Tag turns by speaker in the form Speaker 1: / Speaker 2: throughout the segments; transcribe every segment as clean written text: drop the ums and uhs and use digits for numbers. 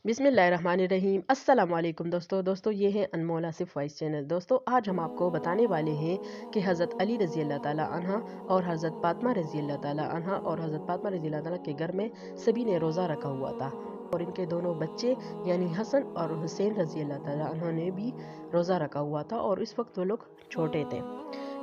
Speaker 1: बिस्मिल्लाहिर्रहमानिर्रहीम। अस्सलाम वालेकुम दोस्तों ये है अनमोल आसिफ वॉइस चैनल। दोस्तों आज हम आपको बताने वाले हैं कि हज़रत अली रज़ी अल्लाह ताला अन्हा और हज़रत फातिमा रज़ी अल्लाह ताला अन्हा और हज़रत फातिमा रज़ी अल्लाह ताला के घर में सभी ने रोज़ा रखा हुआ था और इनके दोनों बच्चे यानी हसन और हुसैन रज़ी अल्लाह ताला अन्हा ने भी रोज़ा रखा हुआ था और इस वक्त वो लोग छोटे थे,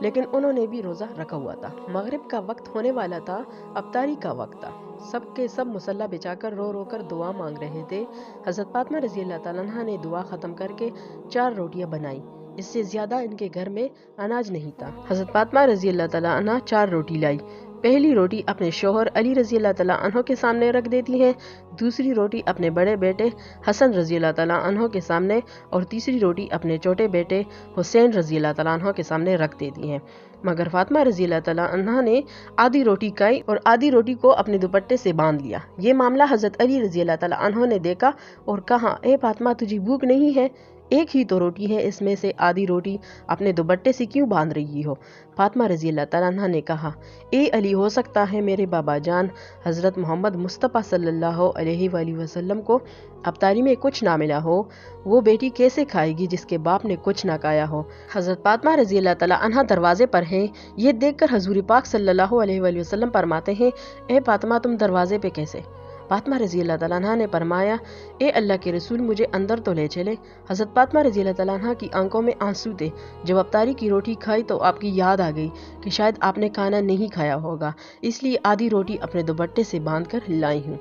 Speaker 1: लेकिन उन्होंने भी रोज़ा रखा हुआ था। मगरिब का वक्त होने वाला था, अफ्तारी का वक्त था। सब के सब मुसल्ला बिछाकर रो रो कर दुआ मांग रहे थे। हज़रत फातिमा रज़ी अल्लाह ताला अन्हा ने दुआ ख़त्म करके 4 रोटियां बनाई। इससे ज़्यादा इनके घर में अनाज नहीं था। हज़रत फातिमा रज़ी अल्लाह ताला अन्हा 4 रोटी लाई। पहली रोटी अपने शोहर अली रज़ी अल्लाह ताला अन्हो के सामने रख देती हैं, दूसरी रोटी अपने बड़े बेटे हसन रज़ी अल्लाह ताला अन्हो के सामने और तीसरी रोटी अपने छोटे बेटे हुसैन रज़ी अल्लाह ताला अन्हो के सामने रख देती हैं। मगर फातिमा रज़ी अल्लाह ताला अन्हा ने आधी रोटी खाई और आधी रोटी को अपने दुपट्टे से बांध लिया। ये मामला हज़रत अली रज़ी अल्लाह ताला अन्हो ने देखा और कहा, ए फातिमा तुझे भूख नहीं है? एक ही तो रोटी है, इसमें से आधी रोटी अपने दुपट्टे से क्यों बांध रही हो? फातिमा रज़ी अल्लाह ताला अन्हा ने कहा, ए अली, हो सकता है मेरे बाबा जान हज़रत मोहम्मद मुस्तफ़ा सल्लल्लाहु अलैहि वसल्लम को अफ्तारी में कुछ ना मिला हो, वो बेटी कैसे खाएगी जिसके बाप ने कुछ ना खाया हो? हज़रत फातिमा रज़ी अल्लाह ताला अन्हा दरवाजे पर हैं। ये देखकर हज़ूर पाक सल्लल्लाहु अलैहि वसल्लम फरमाते हैं, ए फातिमा तुम दरवाजे पे कैसे? फातिमा रज़ी अल्लाह ताला अन्हा ने फरमाया, ए अल्लाह के रसूल मुझे अंदर तो ले चले। हज़रत फातिमा रज़ी अल्लाह ताला अन्हा की आंखों में आंसू थे। जब अफ्तारी की रोटी खाई तो आपकी याद आ गई कि शायद आपने खाना नहीं खाया होगा, इसलिए आधी रोटी अपने दुपट्टे से बांध कर लाई हूँ।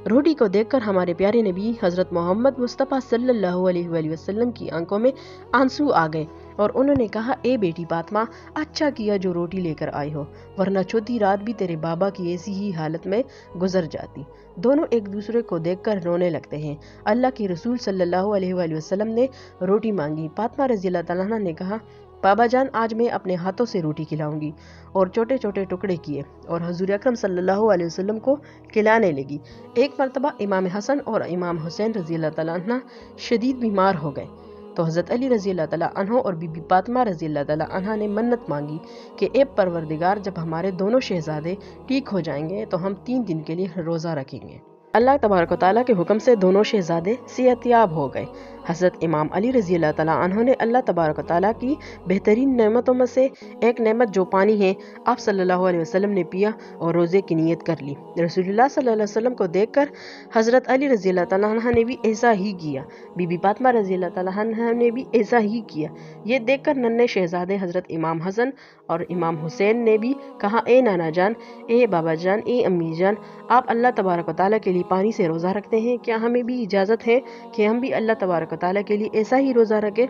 Speaker 1: रोटी को देखकर हमारे प्यारे नबी हज़रत मोहम्मद मुस्तफ़ा सल्लल्लाहु अलैहि वसल्लम की आंखों में आंसू आ गए और उन्होंने कहा, ए बेटी फातिमा, अच्छा किया जो रोटी लेकर आई हो, वरना चौथी रात भी तेरे बाबा की ऐसी ही हालत में गुजर जाती। दोनों एक दूसरे को देखकर रोने लगते हैं। अल्लाह के रसूल सल्लल्लाहु अलैहि वसल्लम ने रोटी मांगी। फातिमा रज़ी अल्लाह ताला अन्हा ने कहा, बाबा जान आज मैं अपने हाथों से रोटी खिलाऊंगी, और छोटे छोटे टुकड़े किए और हजूर अकरम सल्लल्लाहु अलैहि वसल्लम को खिलाने लगी। एक मरतबा इमाम हसन और इमाम हुसैन रज़ी अल्लाह ताला अन्हा शदीद बीमार हो गए तो हज़रत अली रज़ी अल्लाह ताला अन्हो और बीबी फातिमा रज़ी अल्लाह ताला अन्हा ने मन्नत मांगी कि ए परवरदिगार, जब हमारे दोनों शहजादे ठीक हो जाएंगे तो हम 3 दिन के लिए रोज़ा रखेंगे। अल्लाह तबारक व तआला के हुक्म से दोनों शहजादे सेहतयाब हो गए। हज़रत इमाम अली रज़ी अल्लाह ताला अन्हो ने अल्लाह तबारक व तआला की बेहतरीन नेमतों में से एक नेमत जो पानी है, आप सल्लल्लाहु अलैहि वसल्लम ने पिया और रोज़े की नीयत कर ली। रसूलुल्लाह सल्लल्लाहु अलैहि वसल्लम को देखकर हज़रत अली रज़ी अल्लाह ताला अन्हा ने भी ऐसा ही किया। बीबी फातिमा रज़ी अल्लाह ताला अन्हा ने भी ऐसा ही किया। ये देखकर नन्हे शहजादे हज़रत इमाम हसन और इमाम हुसैन ने भी कहा, ए नाना जान, ए बाबा जान, ए अम्मी जान, आप अल्लाह तबारक व तआला के लिए पानी से रोज़ा रखते हैं, क्या हमें भी इजाज़त है कि हम भी अल्लाह तबारक व तआला के लिए ऐसा ही रोज़ा रखें?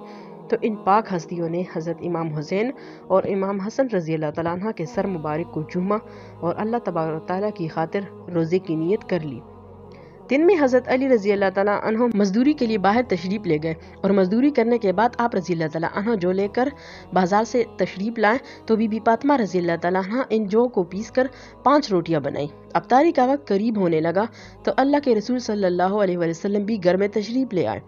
Speaker 1: तो इन पाक हस्तियों ने हज़रत इमाम हुसैन और इमाम हसन रज़ी अल्लाह तआला अन्हा के सर मुबारक को चूमा और अल्लाह तबारक व तआला की खातिर रोज़े की नीयत कर ली। दिन में हज़रत अली रज़ी अल्लाह ताला अन्हो मजदूरी के लिए बाहर तशरीफ़ ले गए और मजदूरी करने के बाद आप रज़ी अल्लाह ताला अन्हो जो लेकर बाजार से तशरीफ़ लाए तो बीबी फातिमा रज़ी अल्लाह ताला अन्हा इन जो को पीस कर 5 रोटियां बनाई। अफ्तारी का वक्त करीब होने लगा तो अल्लाह के रसूल सल्लल्लाहु अलैहि वसल्लम भी घर में तशरीफ़ ले आए।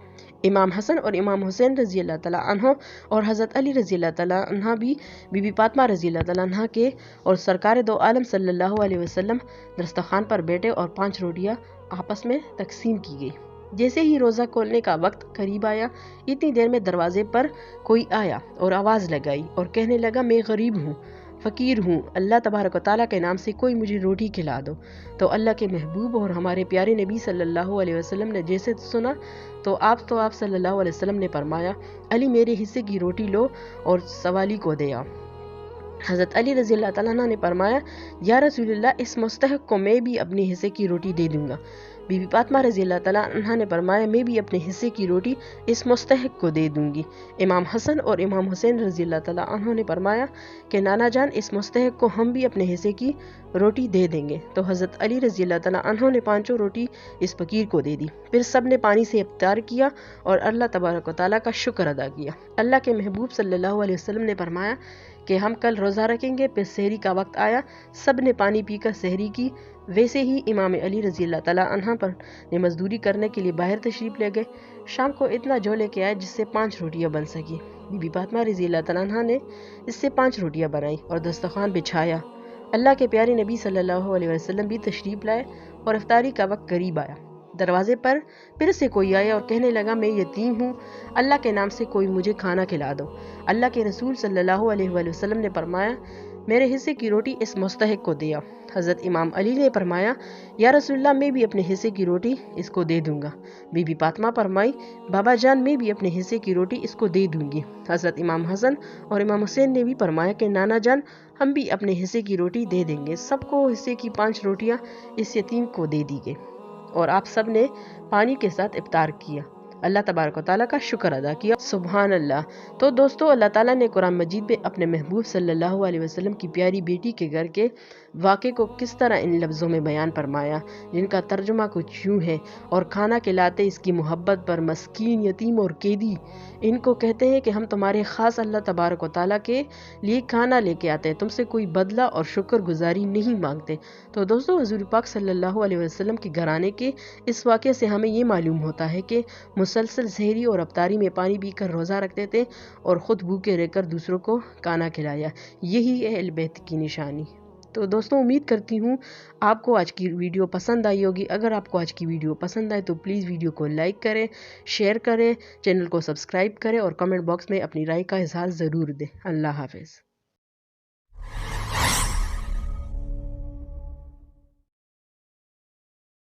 Speaker 1: इमाम हसन और इमाम हुसैन रज़ी अल्लाह ताला अन्हो और हज़रत अली रज़ी अल्लाह ताला अन्हा भी बीबी फातिमा रज़ी अल्लाह ताला अन्हा के और सरकार दो आलम सल्लल्लाहु अलैहि वसल्लम दस्तरखान पर बैठे और 5 रोटियां आपस में तकसीम की गई। जैसे ही रोज़ा खोलने का वक्त करीब आया, इतनी देर में दरवाजे पर कोई आया और आवाज़ लगाई और कहने लगा, मैं गरीब हूँ, फ़कीर हूँ, अल्लाह तबारक व तआला के नाम से कोई मुझे रोटी खिला दो। तो अल्लाह के महबूब और हमारे प्यारे नबी सल्लल्लाहु अलैहि वसल्लम ने जैसे सुना तो आप सल्लल्लाहु अलैहि वसल्लम ने फरमाया, अली मेरे हिस्से की रोटी लो और सवाली को दे आओ। हज़रत अली रज़ी अल्लाह ताला अन्हा ने फरमाया, या रसूलल्लाह, इस मुस्तहक़ को मैं भी अपने हिस्से की रोटी दे दूंगा। बीबी फातिमा रज़ी अल्लाह ताला अन्हा ने फरमाया, मैं भी अपने हिस्से की रोटी इस मुस्तहक़ को दे दूंगी। इमाम हसन और इमाम हुसैन रज़ी अल्लाह ताला अन्हा ने फरमाया कि नाना जान, इस मुस्तहक़ को हम भी अपने हिस्से की रोटी दे देंगे। तो हज़रत अली रज़ी अल्लाह ताला अन्हा ने 5 रोटी इस फ़कीर को दे दी। फिर सब ने पानी से इफ्तार किया और अल्लाह तबारक व तआला का शुक्र अदा किया। अल्लाह के महबूब सल्लल्लाहु अलैहि वसल्लम ने फरमाया कि हम कल रोज़ा रखेंगे। फिर सहरी का वक्त आया, सब ने पानी पीकर सहरी की। वैसे ही इमाम अली रज़ी अल्लाह ताला अन्हा पर ने मजदूरी करने के लिए बाहर तशरीफ़ ले गए। शाम को इतना जो लेके आए जिससे 5 रोटियां बन सकी। बीबी फातिमा रज़ी अल्लाह ताला अन्हा ने इससे 5 रोटियां बनाई और दस्तरखान बिछाया। अल्लाह के प्यारे नबी सल्लल्लाहु अलैहि वसल्लम भी तशरीफ़ लाए और इफ्तारी का वक्त करीब आया। دروازے پر پھر سے کوئی آیا اور کہنے لگا میں یتیم ہوں، اللہ کے نام سے کوئی مجھے کھانا کھلا دو۔ اللہ کے رسول صلی اللہ علیہ وآلہ وسلم نے فرمایا میرے حصے کی روٹی اس مستحق کو دیا۔ حضرت امام علی نے فرمایا یا رسول اللہ میں بھی اپنے حصے کی روٹی اس کو دے دوں گا۔ بی بی فاطمہ فرمائی بابا جان میں بھی اپنے حصے کی روٹی اس کو دے دوں گی۔ حضرت امام حسن اور امام حسین نے بھی فرمایا کہ نانا جان ہم بھی اپنے حصے کی روٹی دے دیں گے۔ سب کو حصے کی 5 روٹیاں اس یتیم کو دے دی گئی اور آپ سب نے پانی کے ساتھ افطار کیا، اللہ تبارک و تعالیٰ کا شکر ادا کیا، سبحان اللہ۔ تو دوستو اللہ تعالیٰ نے قرآن مجید میں اپنے محبوب صلی اللہ علیہ وسلم کی پیاری بیٹی کے گھر کے واقعے کو کس طرح ان لفظوں میں بیان فرمایا، جن کا ترجمہ کچھ یوں ہے اور کھانا کھلاتے اس کی محبت پر مسکین، یتیم اور قیدی ان کو کہتے ہیں کہ ہم تمہارے خاص اللہ تبارک و تعالیٰ کے لیے کھانا لے کے آتے ہیں، تم سے کوئی بدلہ اور شکر گزاری نہیں مانگتے۔ تو دوستو حضور پاک صلی اللہ علیہ وسلم کے گھرانے کے اس واقعے سے ہمیں یہ معلوم ہوتا ہے کہ مسلسل سحری اور افطاری میں پانی پی کر روزہ رکھتے تھے اور خود بھوکے رہ کر دوسروں کو کھانا کھلایا، یہی ہے اہل بیت کی نشانی۔ تو دوستوں امید کرتی ہوں آپ کو آج کی ویڈیو پسند آئی ہوگی۔ اگر آپ کو آج کی ویڈیو پسند آئے تو پلیز ویڈیو کو لائک کریں، شیئر کریں، چینل کو سبسکرائب کریں اور کمنٹ باکس میں اپنی رائے کا اظہار ضرور دیں۔ اللہ حافظ۔